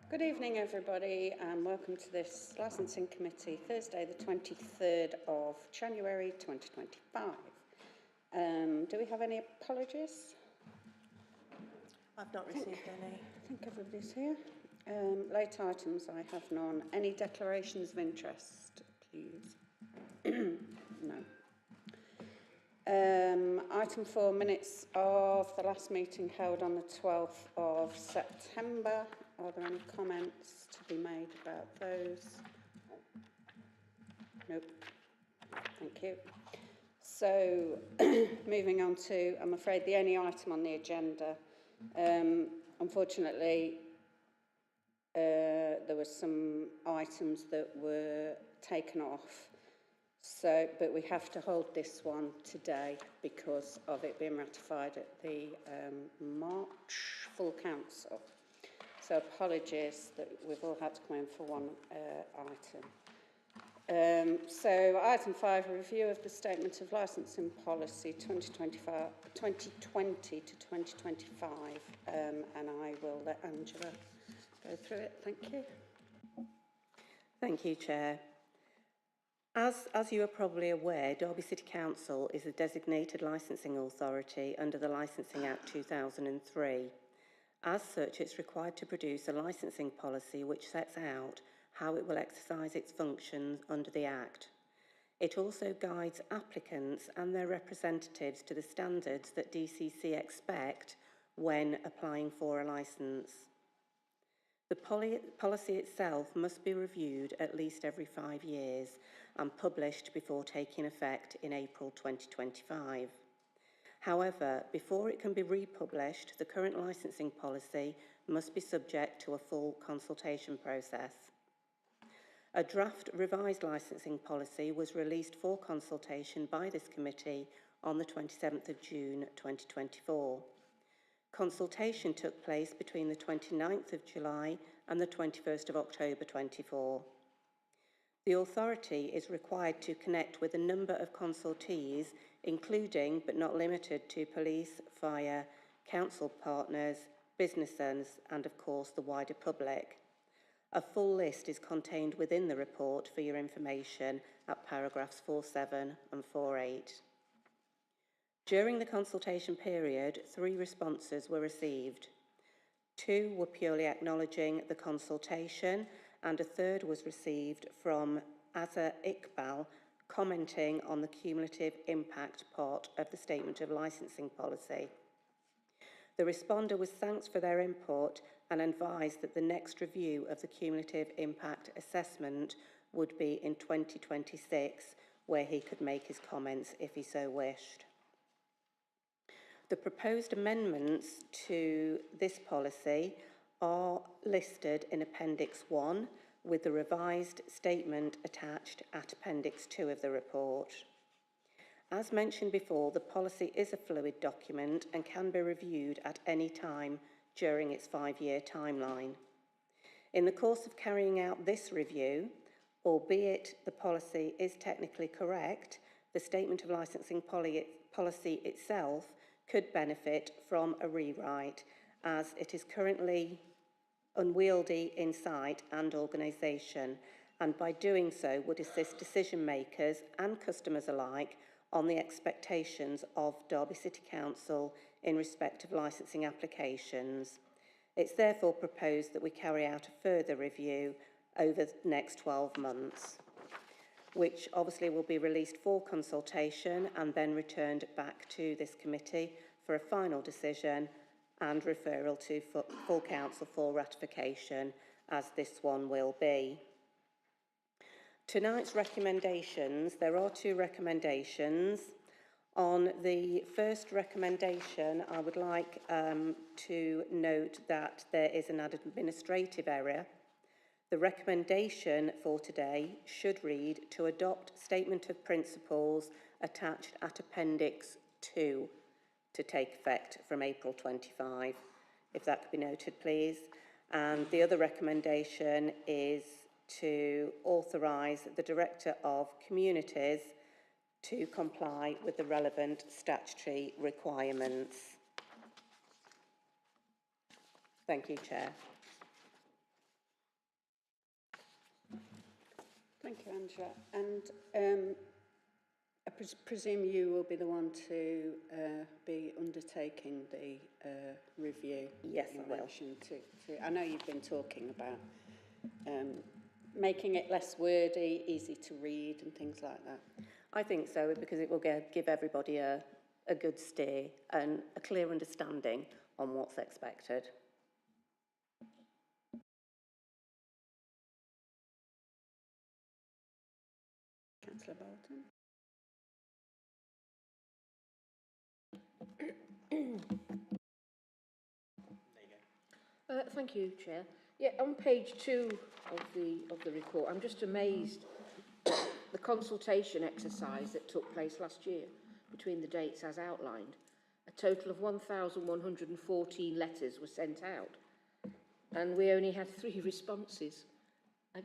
Good evening, everybody, and welcome to this Licensing Committee, Thursday, the 23rd of January 2025. Do we have any apologies? I've not received any. I think everybody's here. Late items, I have none. Any declarations of interest, please? No. Item 4, minutes of the last meeting held on the 12th of September. Are there any comments to be made about those? Nope. Thank you. So, moving on to, I'm afraid, the only item on the agenda. Unfortunately, there were some items that were taken off. So, but we have to hold this one today because of it being ratified at the March full council. So apologies that we've all had to come in for one item. So item 5, a review of the Statement of Licensing Policy 2020 to 2025. And I will let Angela go through it. Thank you. Thank you, Chair. As you are probably aware, Derby City Council is a designated licensing authority under the Licensing Act 2003. As such, it's required to produce a licensing policy which sets out how it will exercise its functions under the Act. It also guides applicants and their representatives to the standards that DCC expect when applying for a licence. The policy itself must be reviewed at least every 5 years and published before taking effect in April 2025. However, before it can be republished, the current licensing policy must be subject to a full consultation process. A draft revised licensing policy was released for consultation by this committee on the 27th of June 2024. Consultation took place between the 29th of July and the 21st of October 24. The authority is required to connect with a number of consultees, including but not limited to police, fire, council partners, businesses, and of course the wider public. A full list is contained within the report for your information at paragraphs 4.7 and 4.8. During the consultation period, 3 responses were received. 2 were purely acknowledging the consultation, and a 3rd was received from Azza Iqbal, commenting on the cumulative impact part of the Statement of Licensing Policy. The responder was thanked for their input and advised that the next review of the cumulative impact assessment would be in 2026, where he could make his comments if he so wished. The proposed amendments to this policy are listed in Appendix 1 with the revised statement attached at Appendix 2 of the report. As mentioned before, the policy is a fluid document and can be reviewed at any time during its 5-year timeline. In the course of carrying out this review, albeit the policy is technically correct, the Statement of Licensing policy itself could benefit from a rewrite, as it is currently unwieldy in sight and organisation, and by doing so would assist decision makers and customers alike on the expectations of Derby City Council in respect of licensing applications. It's therefore proposed that we carry out a further review over the next 12 months, which obviously will be released for consultation and then returned back to this committee for a final decision and referral to full council for ratification, as this one will be. Tonight's recommendations, there are 2 recommendations. On the first recommendation, I would like to note that there is an administrative error. The recommendation for today should read to adopt Statement of Principles attached at Appendix 2 to take effect from April 25, if that could be noted, please. And the other recommendation is to authorise the Director of Communities to comply with the relevant statutory requirements. Thank you, Chair. Thank you, Angela. And I presume you will be the one to be undertaking the review. Yes, in I will. relation to, I know you've been talking about making it less wordy, easy to read and things like that. I think so, because it will give everybody a good steer and a clear understanding on what's expected. Councillor Bolton. Thank you, Chair. Yeah, on page 2 of the report, I'm just amazed at the consultation exercise that took place last year between the dates as outlined. A total of 1,114 letters were sent out, and we only had 3 responses.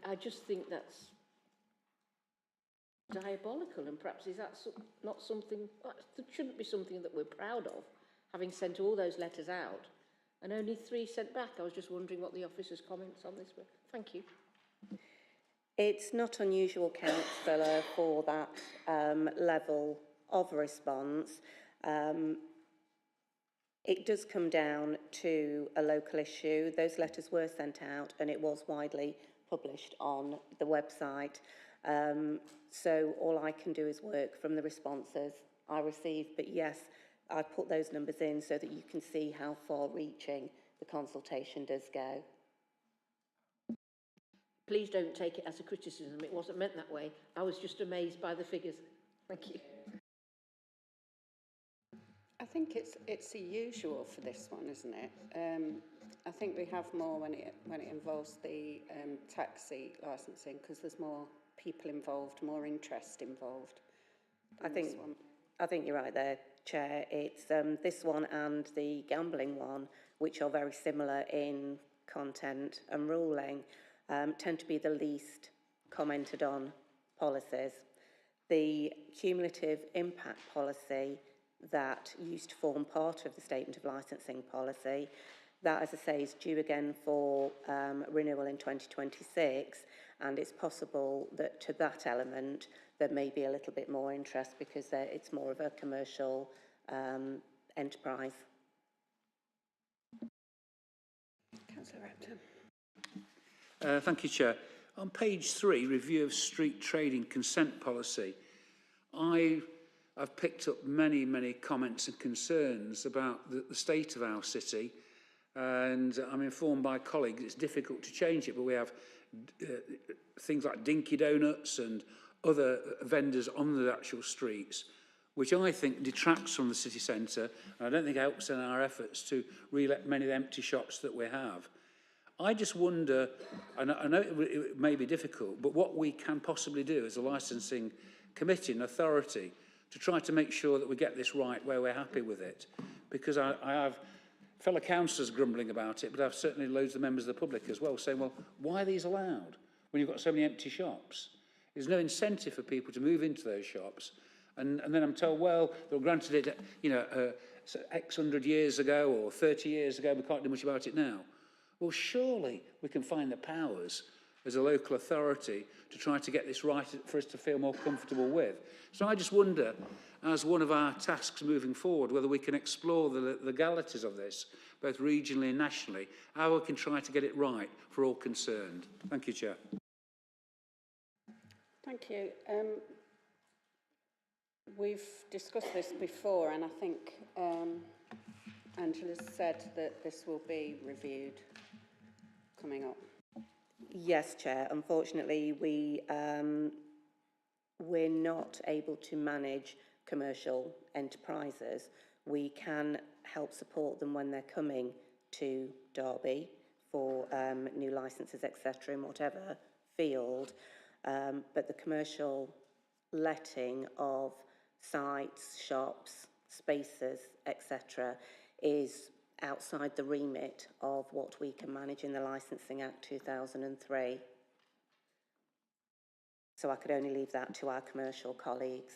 I just think that's diabolical, and perhaps is that not something, that shouldn't be something that we're proud of, having sent all those letters out and only 3 sent back. I was just wondering what the officer's comments on this were. Thank you. It's not unusual, Councillor, for that level of response. It does come down to a local issue. Those letters were sent out and it was widely published on the website. So all I can do is work from the responses I received. But yes, I put those numbers in so that you can see how far-reaching the consultation does go. Please don't take it as a criticism. It wasn't meant that way. I was just amazed by the figures. Thank you. I think it's the usual for this one, isn't it? I think we have more when it involves the taxi licensing, because there's more people involved, more interest involved. I think you're right there, Chair. It's this one and the gambling one, which are very similar in content and ruling, tend to be the least commented on policies. The cumulative impact policy that used to form part of the statement of licensing policy, that, as I say, is due again for renewal in 2026, and it's possible that to that element there may be a little bit more interest because it's more of a commercial enterprise. Councillor Repton. Thank you, Chair. On page 3, review of street trading consent policy, I've picked up many comments and concerns about the state of our city, and I'm informed by colleagues it's difficult to change it, but we have things like Dinky Donuts and other vendors on the actual streets, which I think detracts from the city centre, and I don't think helps in our efforts to re-let many of the empty shops that we have. I just wonder, and I know it may be difficult, but what we can possibly do as a licensing committee and authority to try to make sure that we get this right where we're happy with it. Because I have fellow councillors grumbling about it, but I have certainly loads of members of the public as well saying, well, why are these allowed when you've got so many empty shops? There's no incentive for people to move into those shops. And then I'm told, well, they were granted it, X hundred years ago or 30 years ago, we can't do much about it now. Well, surely we can find the powers as a local authority to try to get this right for us to feel more comfortable with. So I just wonder, as one of our tasks moving forward, whether we can explore the legalities of this, both regionally and nationally, how we can try to get it right for all concerned. Thank you, Chair. Thank you. We've discussed this before, and I think Angela said that this will be reviewed coming up. Yes, Chair. Unfortunately, we're not able to manage commercial enterprises. We can help support them when they're coming to Derby for new licences, etc., in whatever field. But the commercial letting of sites, shops, spaces, etc., is outside the remit of what we can manage in the Licensing Act 2003. So I could only leave that to our commercial colleagues.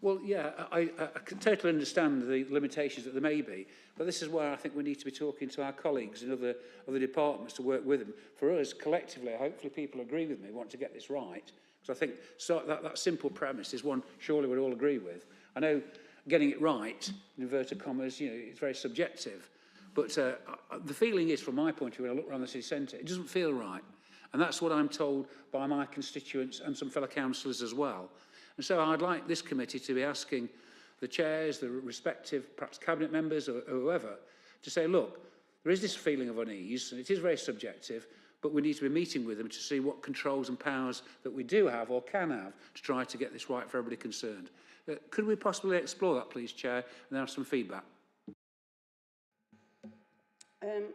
Well, yeah, I can totally understand the limitations that there may be, but this is where I think we need to be talking to our colleagues in other departments to work with them. For us, collectively, hopefully people agree with me, want to get this right, because I think that simple premise is one surely we'd all agree with. I know getting it right, in inverted commas, you know, it's very subjective, but the feeling is, from my point of view, when I look around the city centre, it doesn't feel right. And that's what I'm told by my constituents and some fellow councillors as well. And so I'd like this committee to be asking the chairs, the respective perhaps cabinet members or whoever, to say, look, there is this feeling of unease, and it is very subjective, but we need to be meeting with them to see what controls and powers that we do have or can have to try to get this right for everybody concerned. Could we possibly explore that, please, Chair, and then have some feedback?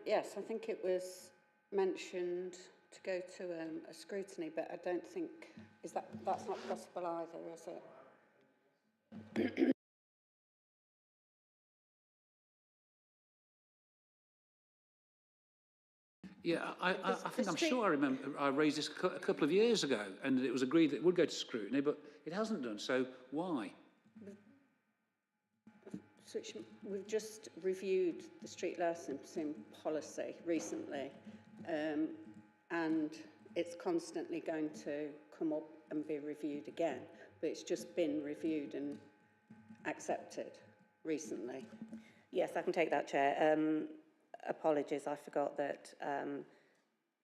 Yes, I think it was mentioned to go to a scrutiny, but I don't think, that's not possible either, is it? Yeah, I think I'm sure I remember I raised this a couple of years ago, and it was agreed that it would go to scrutiny, but it hasn't done, so why? We've just reviewed the street licensing policy recently, and it's constantly going to come up and be reviewed again, but it's just been reviewed and accepted recently. Yes, I can take that, Chair. Apologies, I forgot that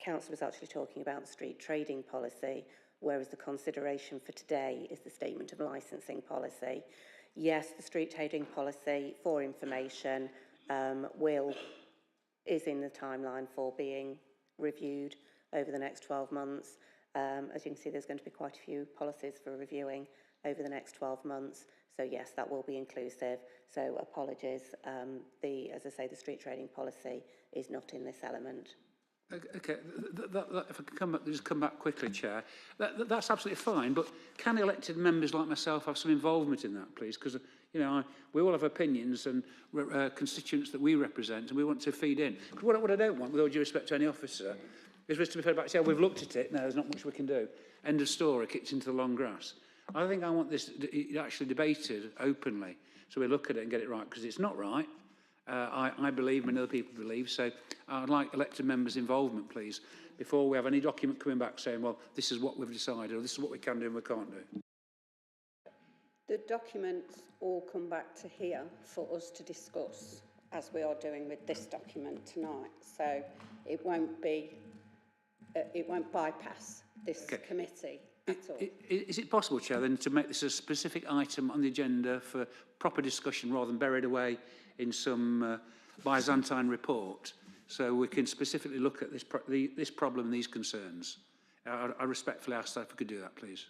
Council was actually talking about the street trading policy, whereas the consideration for today is the statement of licensing policy. Yes, the street trading policy, for information, is in the timeline for being reviewed over the next 12 months. As you can see, there's going to be quite a few policies for reviewing over the next 12 months. So yes, that will be inclusive. So apologies. As I say, the street trading policy is not in this element. Okay, if I can just come back quickly, Chair, that's absolutely fine, but can elected members like myself have some involvement in that, please? Because, you know, we all have opinions and constituents that we represent, and we want to feed in. What I don't want, with all due respect to any officer, is for us to be fed back and say, oh, we've looked at it, no, there's not much we can do. End of story, kicked into the long grass. I think I want this actually debated openly, so we look at it and get it right, because it's not right. I believe, and other people believe, so I'd like elected members' involvement, please, before we have any document coming back saying, well, this is what we've decided, or this is what we can do and we can't do. The documents all come back to here for us to discuss, as we are doing with this document tonight, so it won't bypass this committee at all. Is it possible, Chair, then, to make this a specific item on the agenda for proper discussion rather than buried away in some Byzantine report, so we can specifically look at this problem and these concerns? I respectfully ask that if we could do that, please.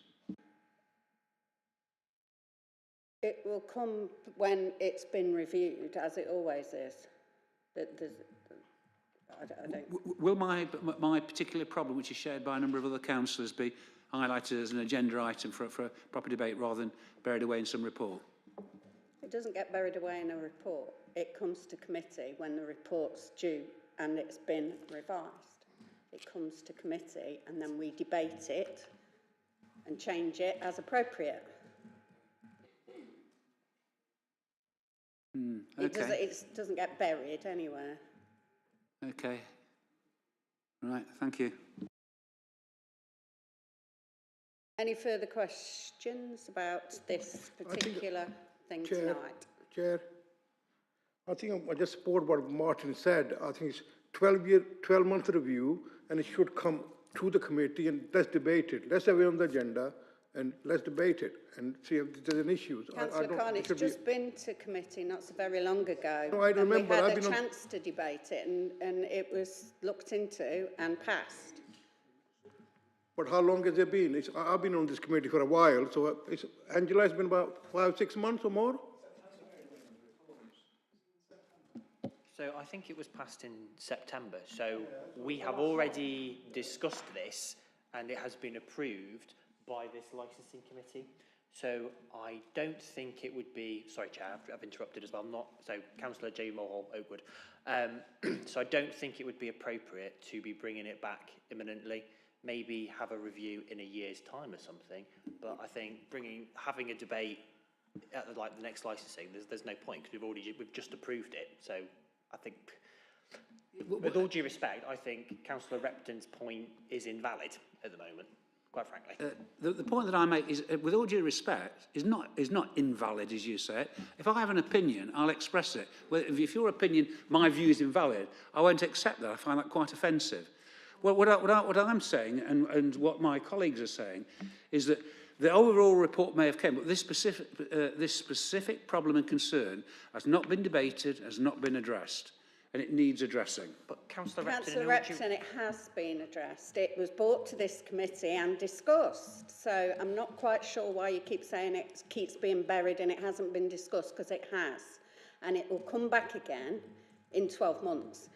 It will come when it's been reviewed, as it always is. I don't... Will my particular problem, which is shared by a number of other councillors, be highlighted as an agenda item for a proper debate rather than buried away in some report? It doesn't get buried away in a report. It comes to committee when the report's due and it's been revised. It comes to committee and then we debate it and change it as appropriate. Okay. It doesn't get buried anywhere. Okay. Right, thank you. Any further questions about this particular thing tonight? Chair, I think I just support what Martin said. I think it's 12-month review, and it should come to the committee, and let's debate it. Let's have it on the agenda, and let's debate it and see if there's an issue. Councillor Khan, it's just been to committee not so very long ago. No, I remember. And we had a chance to debate it, and it was looked into and passed. But how long has it been? I've been on this committee for a while, so Angela has been about 5-6 months or more? So I think it was passed in September. So we have already discussed this and it has been approved by this licensing committee. So I don't think it would be, sorry Chair, I've interrupted as well, Councillor J. Mulhall Oakwood. So I don't think it would be appropriate to be bringing it back imminently. Maybe have a review in a year's time or something. But I think having a debate at the next licensing, there's no point because we've just approved it. So I think, with all due respect, I think Councillor Repton's point is invalid at the moment, quite frankly. The point that I make is, with all due respect, is not invalid, as you say it. If I have an opinion, I'll express it. Well, if your opinion, my view is invalid, I won't accept that. I find that quite offensive. Well, what I'm saying, and what my colleagues are saying, is that the overall report may have come, but this specific problem and concern has not been debated, has not been addressed, and it needs addressing. But Councillor Repton, Councillor Repton, it has been addressed. It was brought to this committee and discussed. So I'm not quite sure why you keep saying it keeps being buried and it hasn't been discussed, because it has. And it will come back again in 12 months.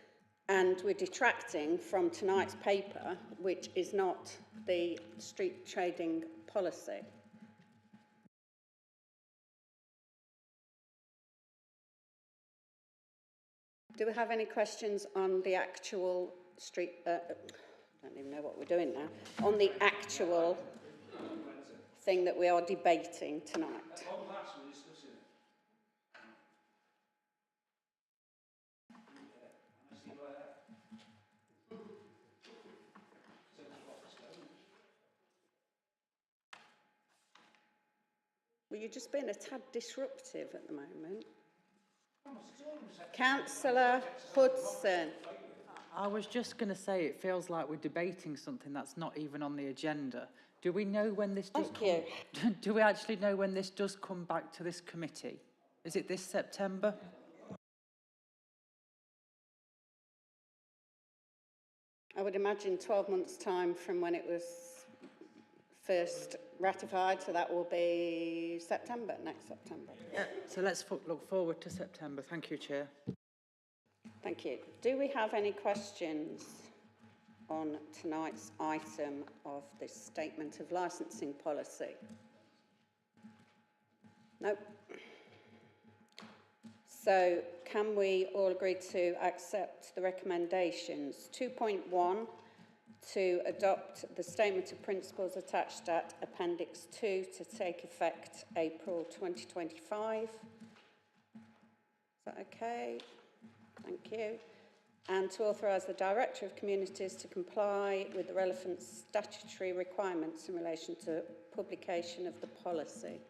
And we're detracting from tonight's paper, which is not the street trading policy. Do we have any questions on the actual street, I don't even know what we're doing now, on the actual thing that we are debating tonight? Well, you're just being a tad disruptive at the moment. Councillor Hudson. I was just going to say, it feels like we're debating something that's not even on the agenda. Do we know when this does Thank you. do we actually know when this does come back to this committee? Is it this September? I would imagine 12 months' time from when it was first ratified, so that will be September, next September. So let's look forward to September. Thank you, Chair. Thank you. Do we have any questions on tonight's item of this statement of licensing policy? No. So can we all agree to accept the recommendations? 2.1, to adopt the statement of principles attached at Appendix 2 to take effect April 2025. Is that okay? Thank you. And to authorise the Director of Communities to comply with the relevant statutory requirements in relation to publication of the policy.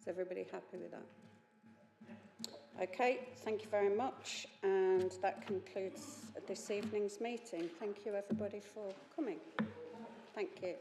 Is everybody happy with that? Okay, thank you very much. And that concludes this evening's meeting. Thank you, everybody, for coming. Thank you.